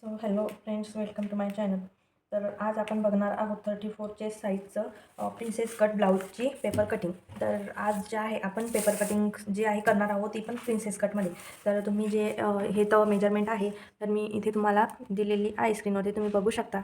So hello friends, welcome to my channel. तर आज आपण बघणार आहोत 34 चेस्ट साईजचं प्रिन्सेस कट ब्लाऊजची पेपर कटिंग. तर आज जे आहे आपण पेपर कटिंग जी आहे करणार आहोत ती पण प्रिन्सेस कटमध्ये. तर तुम्ही जे हे तर मेजरमेंट आहे, तर मी इथे तुम्हाला दिलेली आहे स्क्रीनवरती तुम्ही बघू शकता.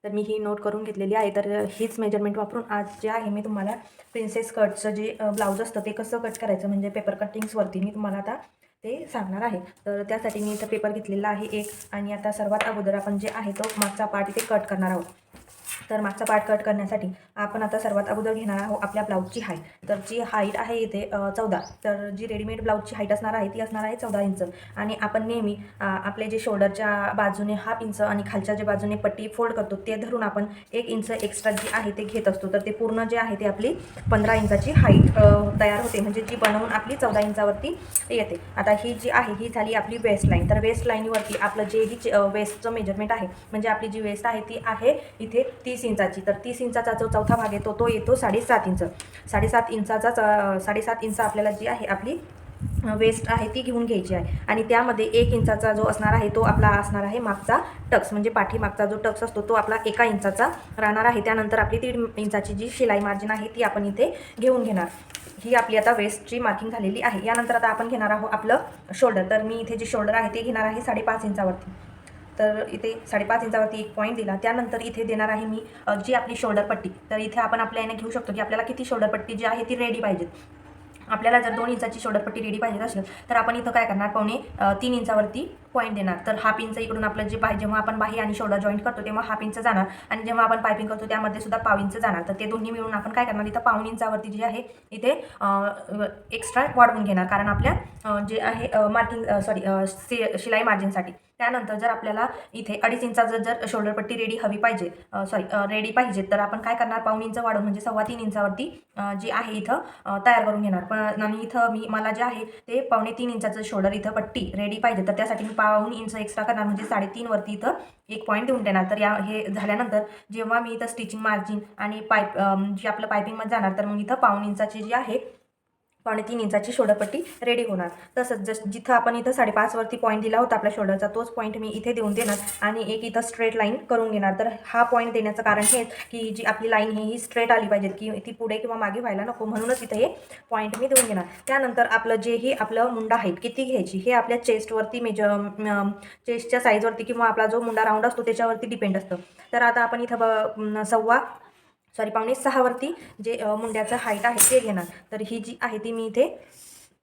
तर मी ही नोट करून घेतलेली आहे. तर हीच मेजरमेंट वापरून आज जे आहे मी तुम्हाला प्रिन्सेस कटचं जे ब्लाऊज असतं ते कसं कट करायचं म्हणजे पेपर कटिंग्सवरती मी तुम्हाला आता ते सांगणार आहे. तर त्यासाठी मी इथं पेपर घेतलेला आहे एक, आणि आता सर्वात अगोदर आपण जे आहे तो मागचा पार्ट इथे कट करणार आहोत. तर मागचा पार्ट कट करण्यासाठी आपण आता सर्वात अगोदर घेणार आहोत आपल्या ब्लाऊजची हाईट. तर जी हाईट आहे इथे 14. तर जी रेडीमेड ब्लाऊजची हाईट असणार आहे ती असणार आहे 14 इंच. आणि आपण नेहमी आपले जे शोल्डरच्या बाजूने 1/2 इंच आणि खालच्या जे बाजूने पट्टी फोल्ड करतो ते धरून आपण 1 इंच एक्स्ट्रा जी आहे ते घेत असतो. तर ते पूर्ण जे आहे ते आपली 15 इंचाची हाईट तयार होते, म्हणजे जी बनवून आपली 14 इंचावरती येते. आता ही जी आहे ही झाली आपली वेस्ट लाईन. तर वेस्ट लाईनवरती आपलं जे ही वेस्टचं मेजरमेंट आहे, म्हणजे आपली जी वेस्ट आहे ती आहे इथे 30 इंचाची. तर 30 इंचाचा जो चौथा भाग येतो तो येतो 7.5 इंच. 7.5 इंच आपल्याला जी आहे आपली वेस्ट आहे ती घेऊन घ्यायची आहे. आणि त्यामध्ये 1 इंचाचा जो असणार आहे तो आपला असणार आहे मागचा टक्स, म्हणजे पाठीमागचा जो टक्स असतो तो आपला 1 इंचाचा राहणार आहे. त्यानंतर आपली 1.5 इंचाची जी शिलाई मार्जिन आहे ती आपण इथे घेऊन घेणार. ही आपली आता वेस्टची मार्किंग झालेली आहे. यानंतर आता आपण घेणार आहोत आपलं शोल्डर. तर मी इथे जे शोल्डर आहे ते घेणार आहे 5.5 इंचावरती. तर इथे 5.5 इंचावरती एक पॉईंट दिला. त्यानंतर इथे देणार आहे मी जी आपली शोल्डर पट्टी. तर इथे आपण आपल्या याने घेऊ शकतो की आपल्याला किती शोल्डर पट्टी जी आहे ती रेडी पाहिजे. आपल्याला जर 2 इंचाची शोल्डरपट्टी रेडी पाहिजे असेल तर आपण इथं काय करणार, पावणे 3 इंचावरती पॉईंट देणार. तर 1/2 इंच इकडून आपलं जे पाहिजे, जेव्हा आपण बाही आणि शोल्डर जॉईंट करतो तेव्हा 1/2 इंच जाणार, आणि जेव्हा आपण पायपिंग करतो त्यामध्ये सुद्धा 1/2 इंच जाणार. तर ते दोन्ही मिळून आपण काय करणार, इथं 1/2 इंचावरती जे आहे इथे एक्स्ट्रा वाढवून घेणार, कारण आपल्या जे आहे मार्किंग शिलाई मार्जिनसाठी. त्यानंतर जर आपल्याला इथे 2.5 इंचाचं जर शोल्डरपट्टी रेडी हवी पाहिजे, रेडी पाहिजे, तर आपण काय करणार, 1/2 इंच वाढवून म्हणजे 3.25 इंचावरती जी आहे इथं तयार करून घेणार. पण आणि इथं मला जे आहे ते 3.25 इंचाचं शोल्डर इथं पट्टी रेडी पाहिजे. तर त्यासाठी मी 1/2 इंच एक्स्ट्रा करणार, म्हणजे 3.5 वरती इथं एक पॉईंट देऊन देणार. तर हे झाल्यानंतर जेव्हा मी इथं स्टिचिंग मार्जिन आणि जी आपलं पायपिंगमध्ये जाणार, तर मग इथं 1/2 इंचाची जी आहे 3.25 इंचाची शोल्डरपट्टी रेडी होणार. तसंच जिथं आपण इथं 5.5 वरती पॉईंट दिला होता आपल्या शोल्डरचा, तोच पॉईंट मी इथे देऊन देणार आणि एक इथं स्ट्रेट लाईन करून घेणार. तर हा पॉईंट देण्याचं कारण हेच की जी आपली लाईन ही स्ट्रेट आली पाहिजे, की ती पुढे किंवा मागे व्हायला नको, म्हणूनच इथं हे पॉईंट मी देऊन घेणार. त्यानंतर आपलं जेही आपलं मुंडा हाईट किती घ्यायची हे आपल्या चेस्टवरती चेस्टच्या साईजवरती किंवा आपला जो मुंडा राऊंड असतो त्याच्यावरती डिपेंड असतं. तर आता आपण इथं 5.6 वरती जे मुंड्याचं हाईट आहे ते घेणार. तर ही जी आहे ती मी इथे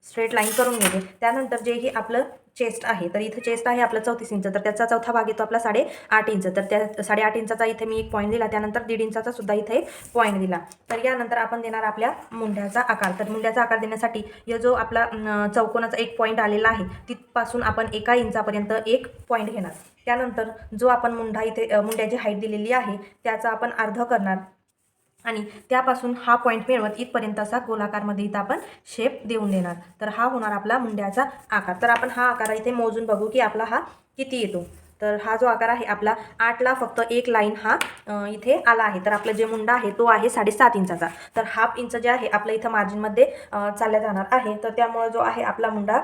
स्ट्रेट लाईन करून घेते. त्यानंतर जे ही आपलं चेस्ट आहे, तर इथं चेस्ट आहे आपलं 34 इंच, तर त्याचा चौथा भाग येतो आपला 8.5 इंच. तर त्या 8.5 इंचाचा इथे मी एक पॉईंट दिला. त्यानंतर 1.5 इंचाचा सुद्धा इथे एक पॉईंट दिला. तर यानंतर आपण देणार आपल्या मुंड्याचा आकार. तर मुंड्याचा आकार देण्यासाठी या जो आपला चौकोनाचा एक पॉईंट आलेला आहे तिथपासून आपण 1 इंचापर्यंत एक पॉईंट घेणार. त्यानंतर जो आपण मुंडा इथे मुंड्याची हाईट दिलेली आहे त्याचा आपण अर्ध करणार, आणि त्यापासून हा पॉईंट मिळवत इथपर्यंत असा गोलाकारमध्ये इथं आपण शेप देऊन देणार. तर हा होणार आपला मुंड्याचा आकार. तर आपण हा आकार इथे मोजून बघू की आपला हा किती येतो. तर हा जो आकार आहे आपला 8ला फक्त एक लाईन हा इथे आला आहे. तर आपलं जे मुंडा आहे तो आहे 7.5 इंचाचा. तर 1/2 इंच जे आहे आपलं इथं मार्जिनमध्ये चालल्या जाणार आहे. तर त्यामुळे जो आहे आपला मुंडा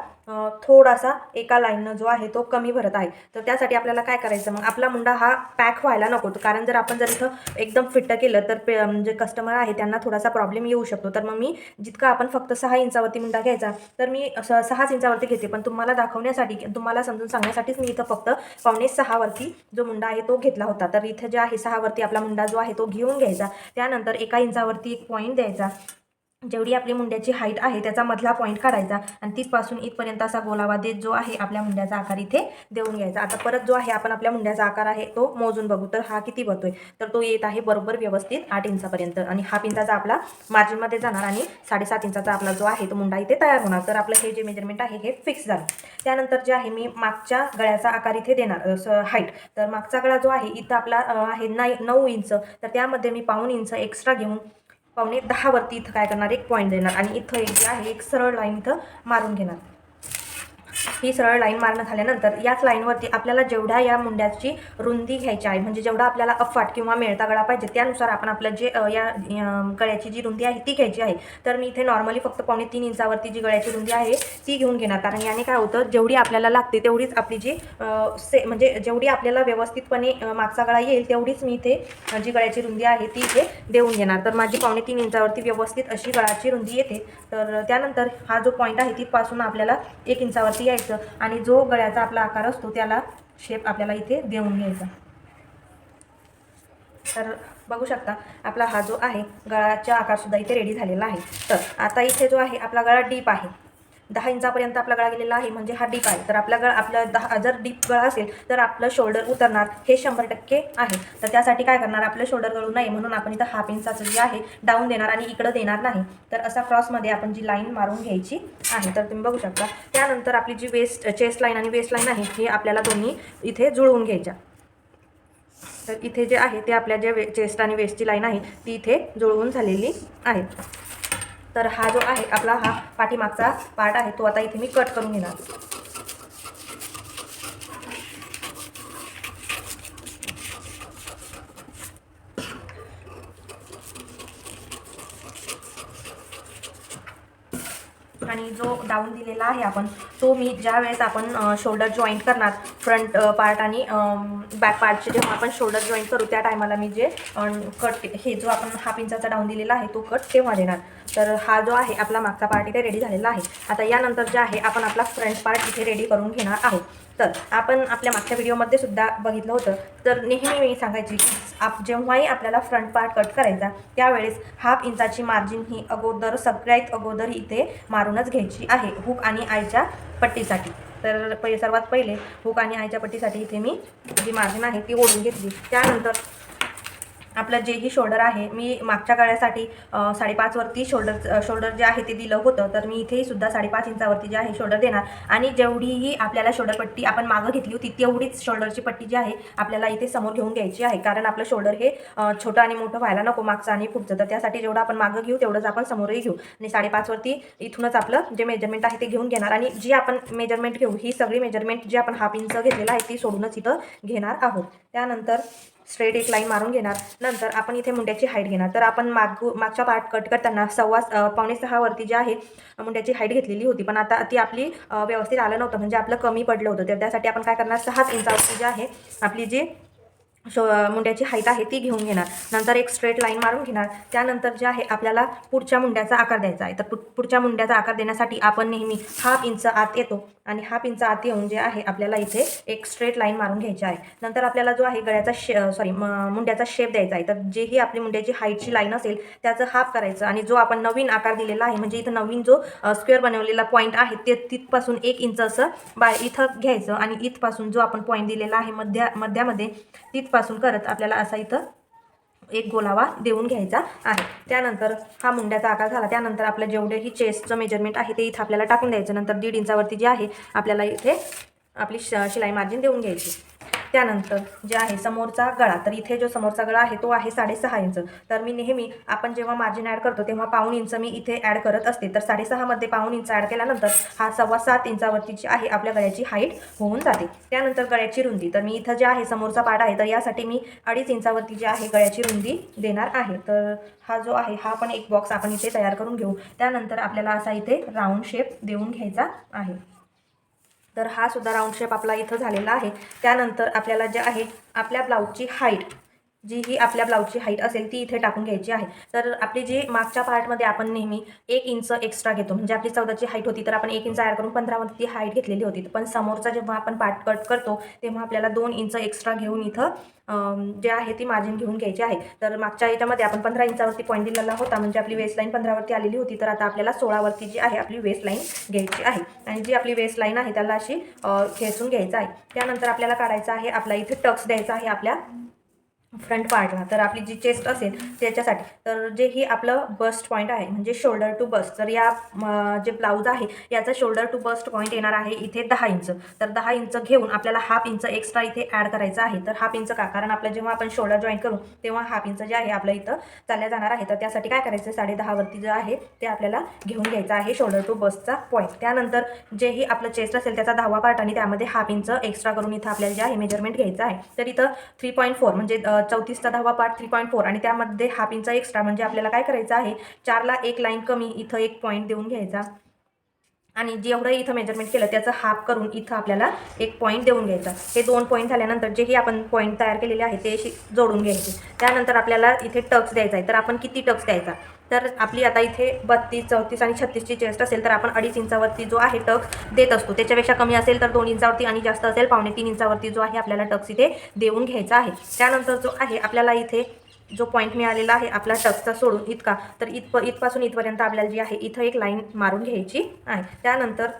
थोडासा एका लाईननं जो आहे तो कमी भरत आहे. तर त्यासाठी आपल्याला काय करायचं, मग आपला मुंडा हा पॅक व्हायला नको, कारण जर आपण जर इथं एकदम फिट्ट केलं तर जे कस्टमर आहे त्यांना थोडासा प्रॉब्लेम येऊ शकतो. तर मग मी जितकं आपण फक्त 6 इंचावरती मुंडा घ्यायचा, तर मी 6 इंचावरती घेते. पण तुम्हाला दाखवण्यासाठी, तुम्हाला समजून सांगण्यासाठीच मी इथं फक्त 5.6 वरती जो मुंडा आहे तो घेतला होता. तर इथे जे आहे 6 वरती आपला मुंडा जो आहे तो घेऊन घ्यायचा. त्यानंतर 1 इंचावरती एक पॉईंट द्यायचा. जेवढी आपली मुंड्याची हाईट आहे त्याचा मधला पॉईंट काढायचा आणि तिथपासून इथपर्यंत असा गोलावा देत जो आहे आपल्या मुंड्याचा आकार इथे देऊन घ्यायचा. आता परत जो आहे आपण आपल्या मुंड्याचा आकार आहे तो मोजून बघू. तर हा किती बसतोय, तर तो येत आहे बरोबर व्यवस्थित 8 इंचापर्यंत, आणि 1/2 इंचाचा आपला मार्जिनमध्ये जाणार आणि 7.5 इंचाचा आपला जो आहे तो मुंडा इथे तयार होणार. तर आपलं हे जे मेजरमेंट आहे हे फिक्स झालं. त्यानंतर जे आहे मी मागच्या गळ्याचा आकार इथे देणार हाईट. तर मागचा गळा जो आहे इथं आपला आहे 9 इंच. तर त्यामध्ये मी 1/2 इंच एक्स्ट्रा घेऊन 9.10 वरती इथं काय करणार, एक पॉईंट देणार, आणि इथं एक जे आहे एक सरळ लाईन इथं मारून घेणार. ही सरळ लाईन मारणं झाल्यानंतर याच लाईनवरती आपल्याला जेवढ्या या मुंड्याची रुंदी घ्यायची आहे, म्हणजे जेवढा आपल्याला अफाट किंवा मेळता गळा पाहिजे त्यानुसार आपण आपलं जे या गळ्याची जी रुंदी आहे ती घ्यायची आहे. तर मी इथे नॉर्मली फक्त 3.25 इंचावरती जी गळ्याची रुंदी आहे ती घेऊन घेणार, कारण याने काय होतं, जेवढी आपल्याला लागते तेवढीच आपली जी म्हणजे जेवढी आपल्याला व्यवस्थितपणे मागचा गळा येईल तेवढीच मी इथे जी गळ्याची रुंदी आहे ती इथे देऊन घेणार. तर माझी 3.25 इंचावरती व्यवस्थित अशी गळाची रुंदी येते. तर त्यानंतर हा जो पॉईंट आहे तिथपासून आपल्याला 1 इंचावरती यायचं आणि जो गळ्याचा आपला आकार असतो त्याला शेप आपल्याला इथे देऊन घ्यायचा. तर बघू शकता आपला हा जो आहे गळाचा आकारसुद्धा इथे रेडी झालेला आहे. तर आता इथे जो आहे आपला गळा डीप आहे, 10 इंचापर्यंत आपला गळा गेलेला आहे, म्हणजे हा डीप आहे. तर आपला 10 जर डीप गळा असेल तर आपलं शोल्डर उतरणार हे 100% आहे. तर त्यासाठी काय करणार, आपलं शोल्डर गळू नये म्हणून आपण इथं हाफ इंचाचं जे आहे डाऊन देणार आणि इकडं देणार नाही. तर असा क्रॉसमध्ये आपण जी लाईन मारून घ्यायची आहे. तर तुम्ही बघू शकता. त्यानंतर आपली जी चेस्ट लाईन आणि वेस्ट लाईन आहे हे आपल्याला दोन्ही इथे जुळवून घ्यायच्या. तर इथे जे आहे ते आपल्या जे चेस्ट आणि वेस्टची लाईन आहे ती इथे जुळवून झालेली आहे. तर हा जो आहे आपला हा पाठीमागचा पार्ट आहे तो आता इथे मी कट करून घेणार. आणि जो डाऊन दिलेला आहे आपण तो मी ज्या वेळेस आपण शोल्डर जॉईंट करणार फ्रंट पार्ट आणि बॅक पार्टचे जेव्हा आपण शोल्डर जॉईंट करू त्या टायमाला मी जे कट हे जो आपण हाफ इंचाचा डाऊन दिलेला आहे तो कट तेव्हा देणार. तर हा जो आहे आपला मागचा पार्ट इथे रेडी झालेला आहे. आता यानंतर जे आहे आपण आपला फ्रंट पार्ट इथे रेडी करून घेणार आहोत. तर आपण आपल्या मागच्या व्हिडिओमध्ये सुद्धा बघितलं होतं. तर नेहमी मी सांगायची की जेव्हाही आपल्याला फ्रंट पार्ट कट करायचा त्यावेळेस हाफ इंचाची मार्जिन ही सगळ्यात अगोदर इथे मारूनच घ्यायची आहे हुक आणि आयच्या पट्टीसाठी. तर सर्वात पहिले हुक आणि आयच्या पट्टीसाठी इथे मी जी मार्जिन आहे ती ओढून घेतली. त्यानंतर आपलं जेही शोल्डर आहे मी मागच्या गळ्यासाठी 5.5 वरती शोल्डर जे आहे ते दिलं होतं. तर मी इथेही सुद्धा 5.5 इंचावरती जे आहे शोल्डर देणार आणि जेवढीही आपल्याला शोल्डर पट्टी आपण मागं घेतली होती तेवढीच शोल्डरची पट्टी जी आहे आपल्याला इथे समोर घेऊन घ्यायची आहे. कारण आपलं शोल्डर हे छोटं आणि मोठं व्हायला नको मागचं आणि पुढचं. तर त्यासाठी जेवढं आपण मागं घेऊ तेवढंच आपण समोरही घेऊ आणि 5.5 वरती इथूनच आपलं जे मेजरमेंट आहे ते घेऊन घेणार. आणि जी आपण मेजरमेंट घेऊ ही सगळी मेजरमेंट जी आपण हाफ इंच घेतलेला आहे ती सोडूनच इथं घेणार आहोत. त्यानंतर स्ट्रेट एक लाईन मारून घेणार. नंतर आपण इथे मुंड्याची हाईट घेणार. तर आपण मागच्या पार्ट कट करताना 5.25 वरती जी आहे मुंड्याची हाईट घेतलेली होती, पण आता ती आपली व्यवस्थित आलं नव्हतं, म्हणजे आपलं कमी पडलं होतं. तर त्यासाठी आपण काय करणार 6 इंचावरती जी आहे आपली जी मुंड्याची हाईट आहे ती घेऊन घेणार. नंतर एक स्ट्रेट लाईन मारून घेणार. त्यानंतर जे आहे आपल्याला पुढच्या मुंड्याचा आकार द्यायचा आहे. तर पुढच्या मुंड्याचा आकार देण्यासाठी आपण नेहमी हाफ इंच आत येतो आणि हाफ इंच आत येऊन जे आहे आपल्याला इथे एक स्ट्रेट लाईन मारून घ्यायची आहे. नंतर आपल्याला जो आहे गळ्याचा मुंड्याचा शेप द्यायचा आहे. तर जेही आपली मुंड्याची हाईटची लाईन असेल त्याचं हाफ करायचं आणि जो आपण नवीन आकार दिलेला आहे, म्हणजे इथं नवीन जो स्क्वेअर बनवलेला पॉईंट आहे ते तिथपासून 1 इंच असं इथं घ्यायचं आणि इथपासून जो आपण पॉईंट दिलेला आहे मध्यामध्ये तिथपासून करत आपल्याला असा इथं एक गोलावा देऊन घ्यायचा आहे. त्यानंतर हा मुंड्याचा आकार झाला. त्यानंतर आपलं जेवढेही चेस्टचं मेजरमेंट आहे ते इथं आपल्याला टाकून द्यायचं. नंतर 1.5 इंचावरती जे आहे आपल्याला इथे आपली शिलाई मार्जिन देऊन घ्यायची. त्यानंतर जे आहे समोरचा गळा, तर इथे जो समोरचा गळा आहे तो आहे 6.5 इंच. तर मी नेहमी आपण जेव्हा मार्जिन ॲड करतो तेव्हा 1.5 इंच मी इथे ॲड करत असते. तर 6.5 मध्ये 1.5 इंच ॲड केल्यानंतर हा 7.25 इंचावरती जी आहे आपल्या गळ्याची हाईट होऊन जाते. त्यानंतर गळ्याची रुंदी, तर मी इथं जे आहे समोरचा पार्ट आहे तर यासाठी मी 2.5 इंचावरती जी आहे गळ्याची रुंदी देणार आहे. तर हा जो आहे हा पण एक बॉक्स आपण इथे तयार करून घेऊ. त्यानंतर आपल्याला असा इथे राऊंड शेप देऊन घ्यायचा आहे. तर हा सुद्धा राऊंड शेप आपला इथं झालेला आहे. त्यानंतर आपल्याला जे आहे आपल्या ब्लाऊजची हाईट, जी ही आपल्या ब्लाऊजची हाईट असेल ती इथे टाकून घ्यायची आहे. तर आपली जी मागच्या पार्टमध्ये आपण नेहमी 1 इंच एक्स्ट्रा घेतो, म्हणजे आपली 14ची हाईट होती तर आपण 1 इंच ॲड करून 15 वरती हाईट घेतलेली होती. पण समोरचा जेव्हा आपण पार्ट कट करतो तेव्हा आपल्याला 2 इंच एक्स्ट्रा घेऊन इथं जे आहे ती मार्जिन घेऊन घ्यायची आहे. तर मागच्या याच्यामध्ये आपण 15 इंचावरती पॉईंट दिलेला होता, म्हणजे आपली वेस्ट लाईन 15 वरती आलेली होती. तर आता आपल्याला 16 वरती जी आहे आपली वेस्ट लाईन घ्यायची आहे आणि जी आपली वेस्ट लाईन आहे त्याला अशी खेचून घ्यायचं आहे. त्यानंतर आपल्याला काढायचं आहे आपला इथे टक्स द्यायचा आहे आपल्या फ्रंट पार्टला, तर आपली जी चेस्ट असेल त्याच्यासाठी, तर जे ही आपलं बस्ट पॉईंट आहे म्हणजे शोल्डर टू बस्ट, तर या जे ब्लाऊज आहे याचा शोल्डर टू बस्ट पॉईंट येणार आहे इथे 10 इंच. तर 10 इंच घेऊन आपल्याला हाफ इंच एक्स्ट्रा इथे ॲड करायचं आहे. तर हाफ इंच का, कारण आपलं जेव्हा आपण शोल्डर जॉईन करू तेव्हा हाफ इंच जे आहे आपलं इथं चालल्या जाणार आहे. तर त्यासाठी काय करायचं, 10.5 वरती जे आहे ते आपल्याला घेऊन घ्यायचं आहे शोल्डर टू बस्टचा पॉईंट. त्यानंतर जेही आपलं चेस्ट असेल त्याचा 10वा पार्ट आणि त्यामध्ये हाफ इंच एक्स्ट्रा करून इथं आपल्याला जे आहे मेजरमेंट घ्यायचं आहे. तर इथं 3.4 म्हणजे 34चा 10वा पार्ट 3.4 आणि त्यामध्ये हाफ इंच एक्स्ट्रा म्हणजे आपल्याला काय करायचं आहे, 4ला एक लाईन कमी इथं एक पॉईंट देऊन घ्यायचा आणि जेवढं इथं मेजरमेंट केलं त्याचं हाफ करून इथं आपल्याला एक पॉईंट देऊन घ्यायचा. हे 2 पॉईंट झाल्यानंतर जेही आपण पॉईंट तयार केलेले आहे ते जोडून घ्यायचे. त्यानंतर आपल्याला इथे टक्स द्यायचा आहे. तर आपण किती टक्स द्यायचा, तर आपली आता इथे 32, 34 आणि 36ची चेस्ट असेल तर आपण 2.5 इंचावरती जो आहे टक्स देत असतो. त्याच्यापेक्षा कमी असेल तर 2 इंचावरती आणि जास्त असेल 2.25 इंचावरती जो आहे आपल्याला टक्स इथे देऊन घ्यायचा आहे. त्यानंतर जो आहे आपल्याला इथे जो पॉईंट मिळालेला आहे आपला टक्सचा सोडून इतका, तर इथपासून इथपर्यंत आपल्याला जी आहे इथं एक लाईन मारून घ्यायची आहे. त्यानंतर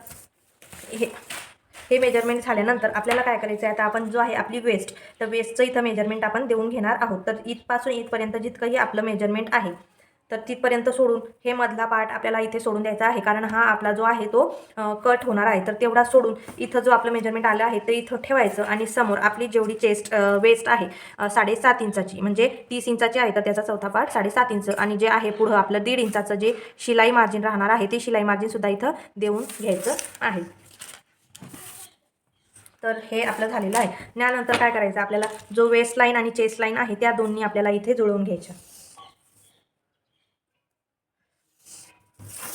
हे मेजरमेंट झाल्यानंतर आपल्याला काय करायचं आहे, आता आपण जो आहे आपली वेस्ट, तर वेस्टचं इथं मेजरमेंट आपण देऊन घेणार आहोत. तर इथपासून इथपर्यंत जितकंही आपलं मेजरमेंट आहे तर तिथपर्यंत सोडून हे मधला पार्ट आपल्याला इथे सोडून द्यायचा आहे, कारण हा आपला जो आहे तो कट होणार आहे. तर तेवढा सोडून इथं जो आपलं मेजरमेंट आलं आहे ते इथं ठेवायचं आणि समोर आपली जेवढी चेस्ट वेस्ट आहे 7.5 इंचाची म्हणजे 30 इंचाची आहे, तर त्याचा चौथा पार्ट 7.5 इंच आणि जे आहे पुढं आपलं 1.5 इंचाचं जे शिलाई मार्जिन राहणार आहे ते शिलाई मार्जिनसुद्धा इथं देऊन घ्यायचं आहे. तर हे आपलं झालेलं आहे. त्यानंतर काय करायचं, आपल्याला जो वेस्ट लाईन आणि चेस्ट लाईन आहे त्या दोन्ही आपल्याला इथे जुळवून घ्यायच्या.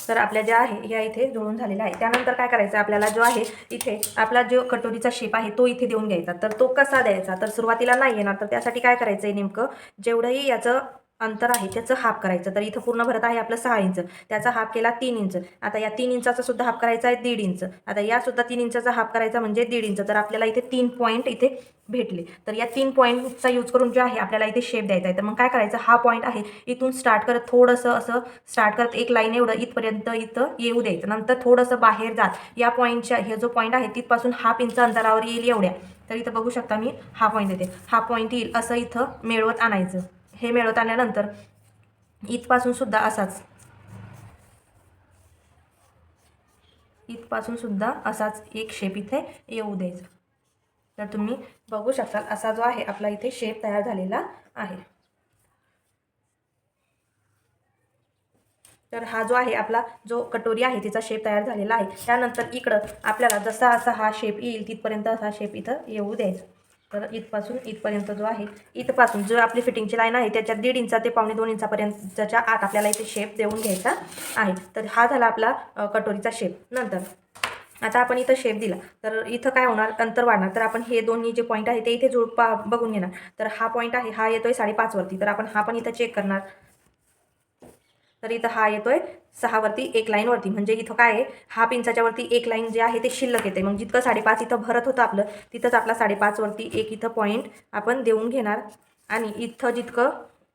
तर आपल्या ज्या आहे ह्या इथे जुळून झालेला आहे. त्यानंतर काय करायचं, आपल्याला जो आहे इथे आपला जो कटोरीचा शेप आहे तो इथे देऊन घ्यायचा. तर तो कसा द्यायचा, तर सुरुवातीला नाही येणार, तर त्यासाठी काय करायचं आहे, नेमकं जेवढंही याचं अंतर आहे त्याचं हाफ करायचं. तर इथं पूर्ण भरत आहे आपलं 6 इंच, त्याचा हाफ केला 3 इंच. आता या 3 इंचाचा सुद्धा हाफ करायचा आहे 1.5 इंच. आता या सुद्धा 3 इंचाचा हाफ करायचा म्हणजे 1.5 इंच. तर आपल्याला इथे 3 पॉईंट इथे भेटले. तर या 3 पॉईंटचा यूज करून जे आहे आपल्याला इथे शेप द्यायचा आहे. तर मग काय करायचं, हा पॉईंट आहे इथून स्टार्ट करत थोडंसं असं स्टार्ट करत एक लाईन एवढं इथपर्यंत इथं येऊ द्यायचं. नंतर थोडंसं बाहेर जात या पॉईंटच्या हे जो पॉईंट आहे तिथपासून हाफ इंच अंतरावर येईल एवढ्या. तर इथं बघू शकता मी हा पॉईंट देते, हा पॉईंट येईल असं इथं मिळवत आणायचं. हे मिळवत आल्यानंतर इथपासून सुद्धा असाच, इथपासून सुद्धा असाच एक शेप इथे येऊ द्यायचा. तर तुम्ही बघू शकता असा जो आहे आपला इथे शेप तयार झालेला आहे. तर हा जो आहे आपला जो कटोरी आहे तिचा शेप तयार झालेला आहे. त्यानंतर इकडं आपल्याला जसा असा हा शेप येईल तिथपर्यंत असा शेप इथं येऊ द्यायचा. तर इथपासून इथपर्यंत जो आहे, इथपासून जो आपली फिटिंगची लाईन आहे त्याच्या 1.5 इंचा ते 2.25 इंचापर्यंतच्या आत आपल्याला इथे शेप देऊन घ्यायचा आहे. तर हा झाला आपला कटोरीचा शेप. नंतर आता आपण इथं शेप दिला तर इथं काय होणार, अंतर वाढणार. तर आपण हे दोन्ही जे पॉईंट आहे ते इथे बघून घेणार. तर हा पॉईंट आहे हा येतोय 5.5 वरती, तर आपण हा पण इथं चेक करणार. तर इथं हा येतोय 6 वरती एक लाईन वरती, म्हणजे इथं काय आहे, हाफ इंचाच्या वरती एक लाईन जे आहे ते शिल्लक येते. मग जितकं 5.5 इथं भरत होतं आपलं तिथंच आपला 5.5 वरती एक इथं पॉईंट आपण देऊन घेणार आणि इथं जितकं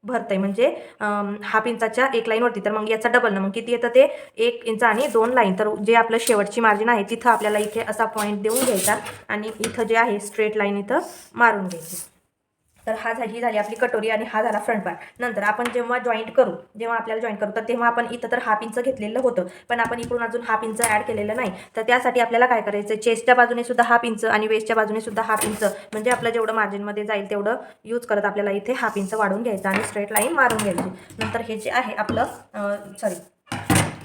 भरतंय म्हणजे हाफ इंचाच्या एक लाईनवरती, तर मग याचा डबल ना मग किती येतं ते 1 इंच आणि 2 लाईन. तर जे आपलं शेवटची मार्जिन आहे तिथं आपल्याला इथे असा पॉईंट देऊन घ्यायचा आणि इथं जे आहे स्ट्रेट लाईन इथं मारून घ्यायची. तर ही झाली आपली कटोरी आणि हा झाला फ्रंट पार्ट. नंतर आपण जेव्हा आपल्याला जॉईंट करू तर तेव्हा आपण इथं तर हाफ इंच घेतलेलं होतं, पण आपण इकडून अजून हाफ इंच ॲड केलेलं नाही. तर त्यासाठी आपल्याला काय करायचं, चेस्टच्या बाजूने सुद्धा हाफ इंच आणि वेस्टच्या बाजूने सुद्धा हाफ इंच, म्हणजे आपलं जेवढं मार्जिनमध्ये जाईल तेवढं यूज करत आपल्याला इथे हाफ इंच वाढून घ्यायचं आणि स्ट्रेट लाईन मारून घ्यायची. नंतर हे जे आहे आपलं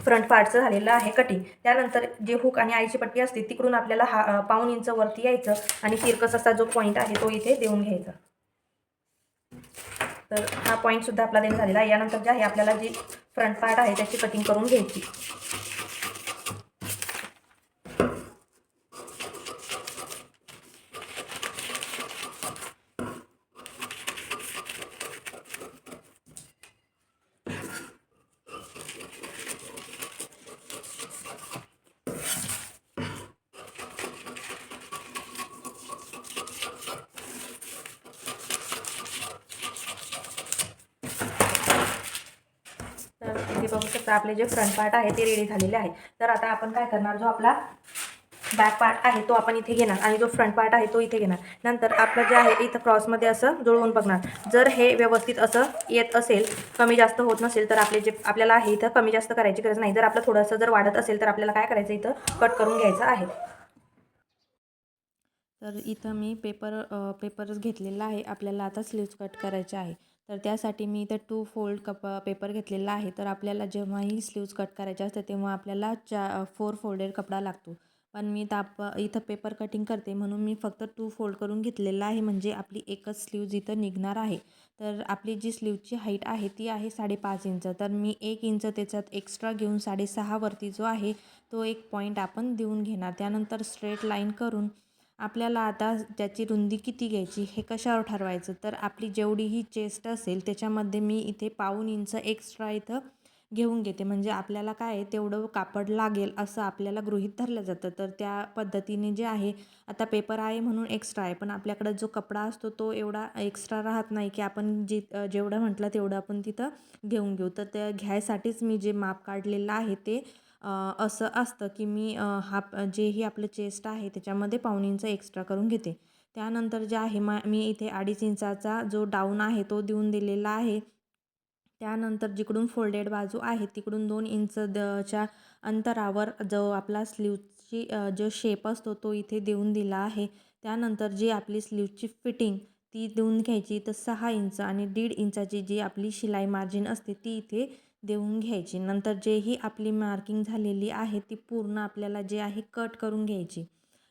फ्रंट पार्टचं झालेलं आहे कटिंग. त्यानंतर जे हुक आणि आईची पट्टी असते तिकडून आपल्याला 1.5 इंच वरती यायचं आणि तिरकस असा जो पॉईंट आहे तो इथे देऊन घ्यायचा. तर हा पॉईंट सुद्धा आपला देऊन झालेला आहे. यानंतर जे आहे आपल्याला जी फ्रंट पार्ट आहे त्याची कटिंग करून घ्यायची. तर इथे बघू शकता आपले जे फ्रंट पार्ट आहे ते रेडी झालेले आहे. तर आता आपण काय करणार, जो आपला बॅक पार्ट आहे तो आपण इथे घेणार आणि जो फ्रंट पार्ट आहे तो इथे घेणार. नंतर आपलं जे आहे इथं क्रॉसमध्ये असं जुळवून बघणार. जर हे व्यवस्थित असं येत असेल, कमी जास्त होत नसेल, तर आपले जे आपल्याला आहे इथं कमी जास्त करायची गरज नाही. जर आपलं थोडंसं जर वाढत असेल तर आपल्याला काय करायचं, इथं कट करून घ्यायचं आहे. तर इथं मी पेपरच घेतलेला आहे. आपल्याला आता स्लीव्ज कट करायचे आहे. तर त्यासाठी मी इथं 2 फोल्ड पेपर घेतलेला आहे. तर आपल्याला जेव्हाही स्लीव्ज कट करायचे असते तेव्हा आपल्याला 4 फोल्डेड कपडा लागतो. पण मी इथं पेपर कटिंग करते म्हणून मी फक्त 2 फोल्ड करून घेतलेला आहे, म्हणजे आपली एकच स्लीव्ज इथं निघणार आहे. तर आपली जी स्लीवची हाईट आहे ती आहे 5.5 इंच. तर मी 1 इंच त्याच्यात एक्स्ट्रा घेऊन 6.5 वरती जो आहे तो एक पॉईंट आपण देऊन घेणार. त्यानंतर स्ट्रेट लाईन करून आपल्याला आता त्याची रुंदी किती घ्यायची हे कशावर ठरवायचं, तर आपली जेवढी ही चेस्ट असेल त्याच्यामध्ये मी इथे 1.5 इंच एक्स्ट्रा इथं घेऊन घेते. म्हणजे आपल्याला काय आहे तेवढं कापड लागेल असं आपल्याला गृहीत धरलं जातं. तर त्या पद्धतीने जे आहे, आता पेपर आहे म्हणून एक्स्ट्रा आहे, पण आपल्याकडं जो कपडा असतो तो एवढा एक्स्ट्रा राहत नाही की आपण जेवढं म्हटलं तेवढं आपण तिथं घेऊन घेऊ. तर त्या घ्यायसाठीच मी जे माप काढलेलं आहे ते असं असतं की मी जेही आपलं चेस्ट आहे त्याच्यामध्ये 1.5 इंच एक्स्ट्रा करून घेते. त्यानंतर जे आहे मी इथे 2.5 इंचाचा जो डाऊन आहे तो देऊन दिलेला आहे. त्यानंतर जिकडून फोल्डेड बाजू आहे तिकडून 2 इंच च्या अंतरावर जो आपला स्लीवची जो शेप असतो तो इथे देऊन दिला आहे. त्यानंतर जी आपली स्लीवची फिटिंग ती देऊन घ्यायची. तर 6 इंच आणि 1.5 इंचाची जी आपली शिलाई मार्जिन असते ती इथे देऊन घ्यायची. नंतर जेही आपली मार्किंग झालेली आहे ती पूर्ण आपल्याला जे आहे कट करून घ्यायची.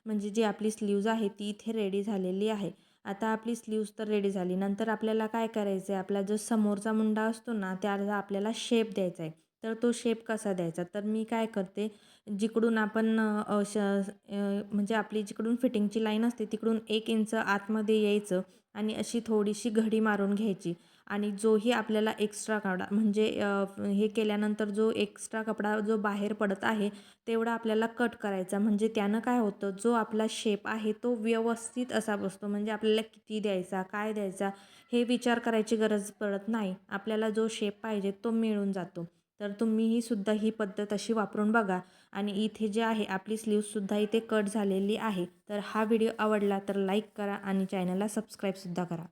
म्हणजे जी आपली स्लीव्ज आहे ती इथे रेडी झालेली आहे. आता आपली स्लीव्ज तर रेडी झाली. नंतर आपल्याला काय करायचं आहे, आपला जो समोरचा मुंडा असतो ना त्याला आपल्याला शेप द्यायचा आहे. तर तो शेप कसा द्यायचा, तर मी काय करते, जिकडून आपण म्हणजे आपली जिकडून फिटिंगची लाईन असते तिकडून 1 इंच आतमध्ये यायचं आणि अशी थोडीशी घडी मारून घ्यायची. आणि जोही आपल्याला एक्स्ट्रा काढा म्हणजे हे केल्यानंतर जो एक्स्ट्रा कपडा जो बाहेर पडत आहे तेवढा आपल्याला कट करायचा. म्हणजे त्यानं काय होतं, जो आपला शेप आहे तो व्यवस्थित असा बसतो. म्हणजे आपल्याला किती द्यायचा, काय द्यायचा हे विचार करायची गरज पडत नाही. आपल्याला जो शेप पाहिजे तो मिळून जातो. तर तुम्हीही सुद्धा ही पद्धत अशी वापरून बघा. आणि इथे जे आहे आपली स्लीव्हसुद्धा इथे कट झालेली आहे. तर हा व्हिडिओ आवडला तर लाईक करा आणि चॅनलला सबस्क्राईबसुद्धा करा.